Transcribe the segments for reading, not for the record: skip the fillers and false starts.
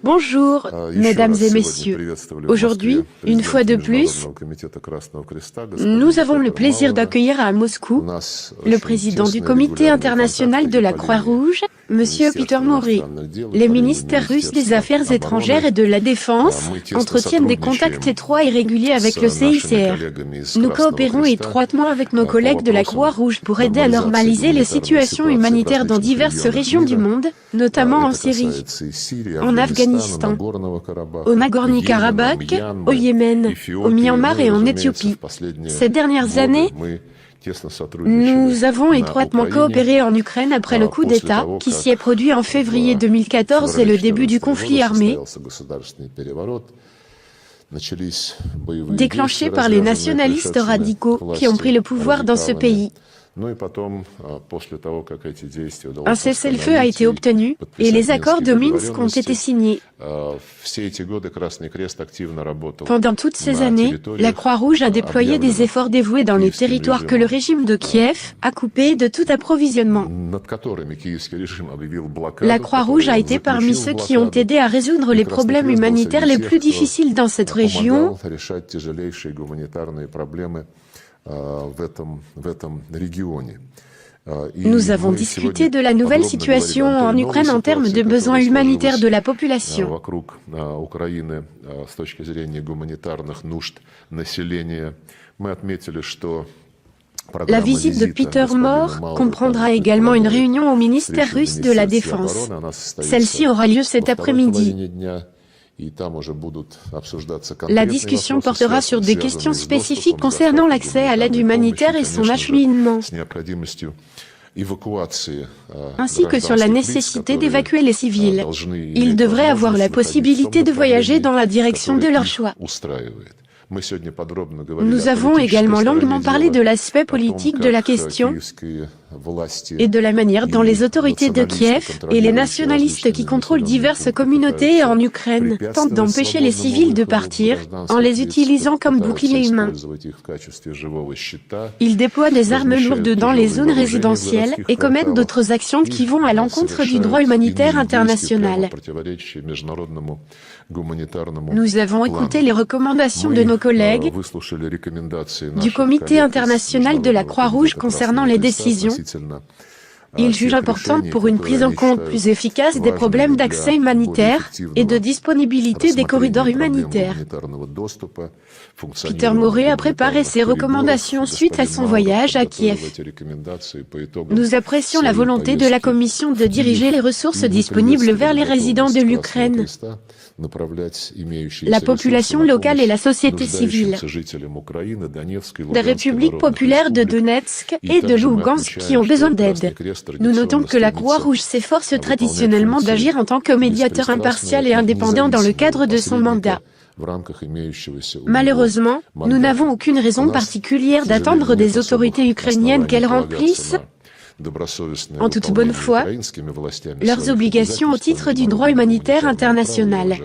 Bonjour, mesdames et messieurs. Aujourd'hui, une fois de plus, nous avons le plaisir d'accueillir à Moscou le président du Comité international de la Croix-Rouge, Monsieur Peter Maury. Les ministères russes des Affaires étrangères et de la Défense entretiennent des contacts étroits et réguliers avec le CICR. Nous coopérons étroitement avec nos collègues de la Croix-Rouge pour aider à normaliser les situations humanitaires dans diverses régions du monde, notamment en Syrie, en Afghanistan, au Nagorno-Karabakh, au Yémen, au Myanmar et en Éthiopie. Ces dernières années, nous avons étroitement coopéré en Ukraine après le coup d'État qui s'y est produit en février 2014 et le début du conflit armé, déclenché par les nationalistes radicaux qui ont pris le pouvoir dans ce pays. Un cessez-le-feu a été obtenu et les accords de Minsk ont été signés. Pendant toutes ces années, la Croix-Rouge a déployé des efforts dévoués dans les territoires que le régime de Kiev a coupés de tout approvisionnement. La Croix-Rouge a été parmi ceux qui ont aidé à résoudre les problèmes humanitaires les plus difficiles dans cette région. Nous avons discuté de la nouvelle situation en Ukraine en termes de besoins humanitaires de la population. La visite de Peter Maury comprendra également une réunion au ministère russe de la Défense. Celle-ci aura lieu cet après-midi. La discussion portera sur des questions spécifiques concernant l'accès à l'aide humanitaire et son acheminement, ainsi que sur la nécéssité d'évacuer les civils. Ils devraient avoir la possibilité de voyager dans la direction de leur choix. Nous avons également longuement parlé de l'aspect politique de la question et de la manière dont les autorités de Kiev et les nationalistes qui contrôlent diverses communautés en Ukraine tentent d'empêcher les civils de partir en les utilisant comme boucliers humains. Ils déploient des armes lourdes dans les zones résidentielles et commettent d'autres actions qui vont à l'encontre du droit humanitaire international. Nous avons écouté les recommandations de nos collègues du Comité international de la Croix-Rouge concernant les décisions. Ils jugent important pour une prise en compte plus efficace des problèmes d'accès humanitaire et de disponibilité des corridors humanitaires. Peter Maury a préparé ses recommandations suite à son voyage à Kiev. Nous apprécions la volonté de la Commission de diriger les ressources disponibles vers les résidents de l'Ukraine, la population locale et la société civile, des républiques populaires de Donetsk et de Lougansk qui ont besoin d'aide. Nous notons que la Croix-Rouge s'efforce traditionnellement d'agir en tant que médiateur impartial et indépendant dans le cadre de son mandat. Malheureusement, nous n'avons aucune raison particulière d'attendre des autorités ukrainiennes qu'elles remplissent, en toute bonne foi, leurs obligations au titre du droit humanitaire international.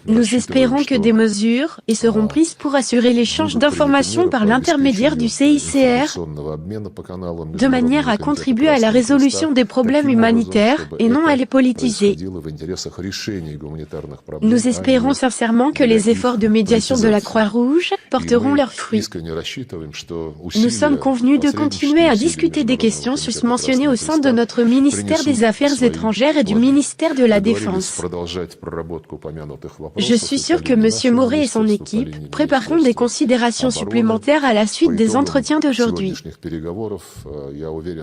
Nous espérons que des mesures seront prises pour assurer l'échange d'informations par l'intermédiaire du CICR, de manière à contribuer à la résolution des problèmes humanitaires et non à les politiser. Nous espérons sincèrement que les efforts de médiation de la Croix-Rouge porteront leurs fruits. Nous sommes convenus de continuer à discuter des questions susmentionnées au sein de notre ministère des Affaires étrangères et du ministère de la Défense. Je suis sûr que M. Maury et son équipe prépareront des considérations supplémentaires à la suite des entretiens d'aujourd'hui.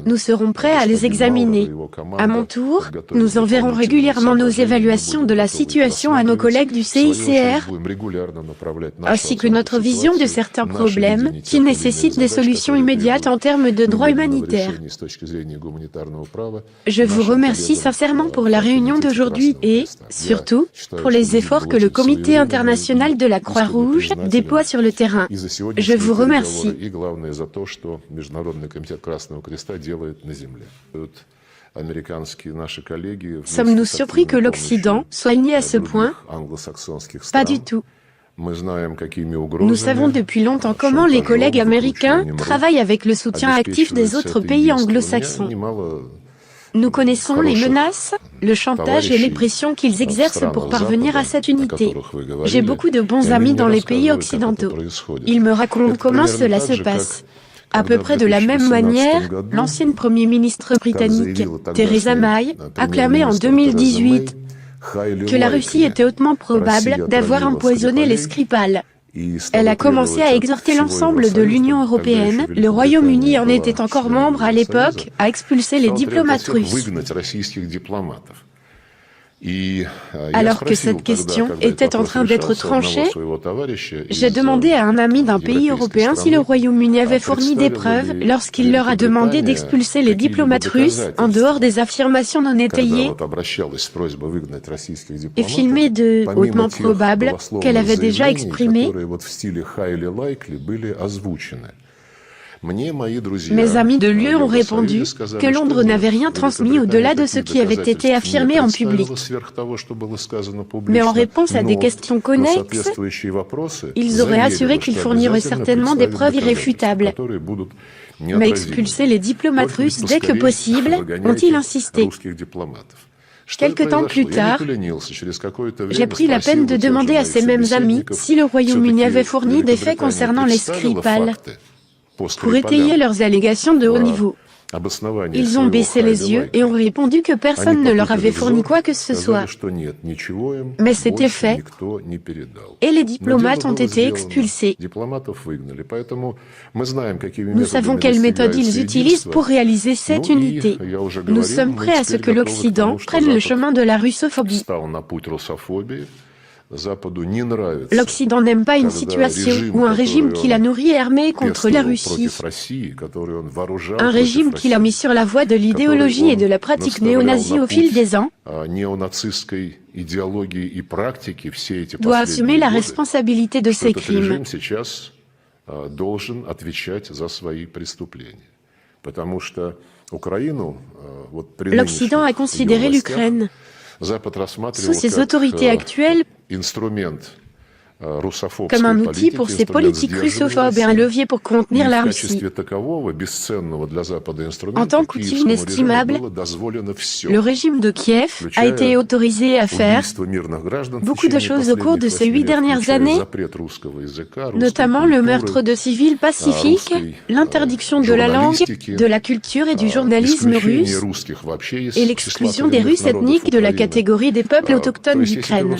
Nous serons prêts à les examiner. À mon tour, nous enverrons régulièrement nos évaluations de la situation à nos collègues du CICR, ainsi que notre vision de certains problèmes qui nécessitent des solutions immédiates en termes de droit humanitaire. Je vous remercie sincèrement pour la réunion d'aujourd'hui et, surtout, pour les efforts que le Comité international de la Croix-Rouge déploie sur le terrain. Je vous remercie. Sommes-nous surpris que l'Occident soit uni à ce point? Pas du tout. Nous savons depuis longtemps comment les collègues américains travaillent avec le soutien actif des autres pays anglo-saxons. Nous connaissons les menaces, le chantage et les pressions qu'ils exercent pour parvenir à cette unité. J'ai beaucoup de bons amis dans les pays occidentaux. Ils me racontent comment cela se passe. À peu près de la même manière, l'ancienne Premier ministre britannique, Theresa May, a clamé en 2018 que la Russie était hautement probable d'avoir empoisonné les Skripal. Elle a commencé à exhorter l'ensemble de l'Union européenne, le Royaume-Uni en était encore membre à l'époque, à expulser les diplomates russes. Alors que cette question était en train d'être tranchée, j'ai demandé à un ami d'un pays européen si le Royaume-Uni avait fourni des preuves lorsqu'il leur a demandé d'expulser les diplomates russes en dehors des affirmations non étayées et filmées de hautement probable qu'elle avait déjà exprimées. Mes amis de l'UE ont répondu que Londres n'avait rien transmis au-delà de ce qui avait été affirmé en public. Mais en réponse à des questions connexes, ils auraient assuré qu'ils fourniraient certainement des preuves irréfutables. Mais expulser les diplomates russes dès que possible, ont-ils insisté. Quelque temps plus tard, j'ai pris la peine de demander à ces mêmes amis si le Royaume-Uni avait fourni des faits concernant les Skripal pour étayer leurs allégations de haut niveau. Ils ont baissé les yeux et ont répondu que personne ne leur avait fourni quoi que ce soit. Mais c'était fait, et les diplomates ont été expulsés. Nous savons quelles méthodes ils utilisent pour réaliser cette unité. Nous sommes prêts à ce que l'Occident prenne le chemin de la russophobie. L'Occident n'aime pas une situation ou un régime qui l'a nourri et armé contre la Russie. Un régime qui l'a mis sur la voie de l'idéologie et de la pratique néo-nazie au fil des ans doit assumer la responsabilité de ses crimes. L'Occident a considéré l'Ukraine, sous ses autorités actuelles, comme un outil pour ses politiques russophobes et un levier pour contenir la Russie. En tant qu'outil inestimable, le régime de Kiev a été autorisé à faire beaucoup de choses au cours de ces 8 dernières années, notamment le meurtre de civils pacifiques, l'interdiction de la langue, de la culture et du journalisme russe, et l'exclusion des Russes ethniques de la catégorie des peuples autochtones d'Ukraine.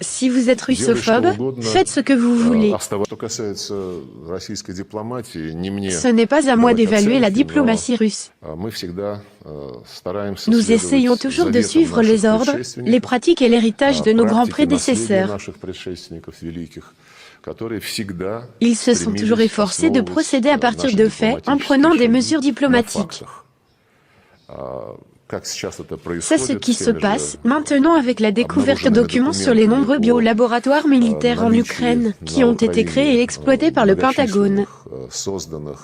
Si vous êtes russophobe, faites ce que vous voulez. Ce n'est pas à moi d'évaluer la diplomatie russe. Nous essayons toujours de suivre les ordres, les pratiques et l'héritage de nos grands prédécesseurs. Ils se sont toujours efforcés de procéder à partir de faits en prenant des mesures diplomatiques. C'est ce qui se passe maintenant avec la découverte de documents sur les nombreux biolaboratoires militaires en Ukraine qui ont été créés et exploités par le Pentagone.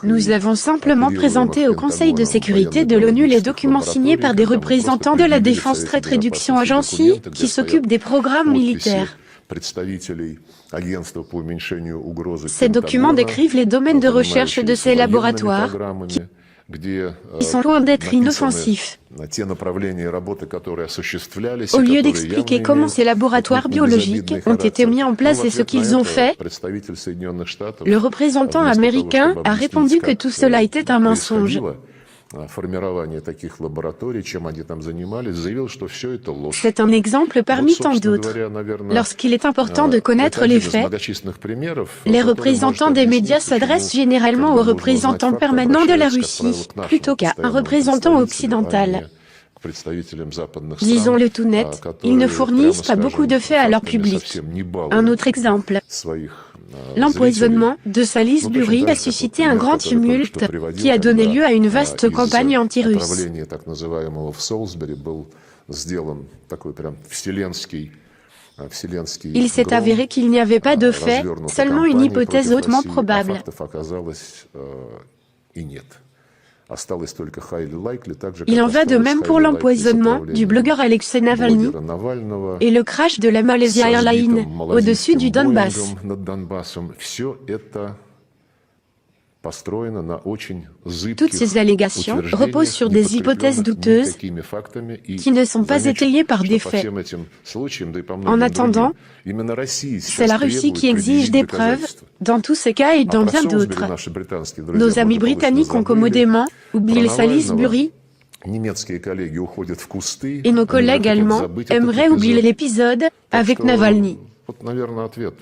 Nous avons simplement présenté au Conseil de sécurité de l'ONU les documents signés par des représentants de la Défense Threat Reduction Agency qui s'occupent des programmes militaires. Ces documents décrivent les domaines de recherche de ces laboratoires qui sont loin d'être inoffensifs. Au lieu d'expliquer comment ces laboratoires biologiques ont été mis en place et ce qu'ils ont fait, le représentant américain a répondu que tout cela était un mensonge. C'est un exemple parmi tant d'autres. Lorsqu'il est important de connaître les faits, les représentants des médias s'adressent généralement aux représentants permanents de la Russie, plutôt qu'à un représentant occidental. Disons-le tout net, ils ne fournissent pas beaucoup de faits à leur public. Un autre exemple. L'empoisonnement de Salisbury a suscité un grand tumulte qui a donné lieu à une vaste campagne anti-russe. Il s'est avéré qu'il n'y avait pas de fait, seulement une hypothèse hautement probable. Il en va de même pour l'empoisonnement du blogueur Alexei Navalny et le crash de la Malaysia Airlines au-dessus du Donbass. Toutes ces allégations reposent sur des hypothèses douteuses qui ne sont pas étayées par des faits. En attendant, c'est la Russie qui exige des preuves, dans tous ces cas et dans bien d'autres. Nos amis britanniques ont commodément oublié Salisbury, et nos collègues allemands aimeraient oublier l'épisode avec Navalny.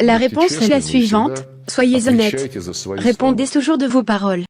La réponse est la suivante, soyez honnêtes. Répondez toujours de vos paroles.